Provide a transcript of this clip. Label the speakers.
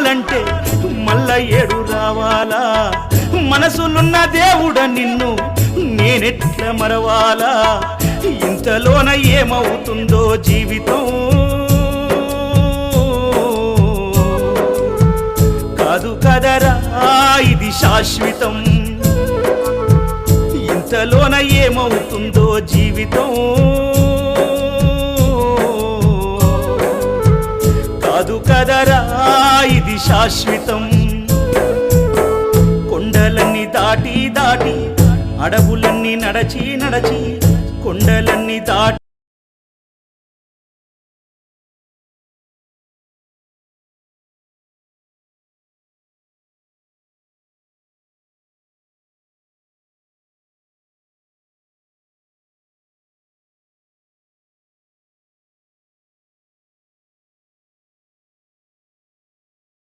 Speaker 1: అంటే మల్ల ఏడు రావాలా మనసులున్న దేవుడ నిన్ను నేనెట్ల మరవాలా ఇంతలోన ఏమవుతుందో జీవితం కాదు కదరా ఇది శాశ్వతం ఇంతలోన ఏమవుతుందో జీవితం కాదు కదరా ఇది శాశ్వతం కొండలన్నీ దాటి దాటి అడవులన్నీ నడచి నడచి కొండలన్నీ దాటి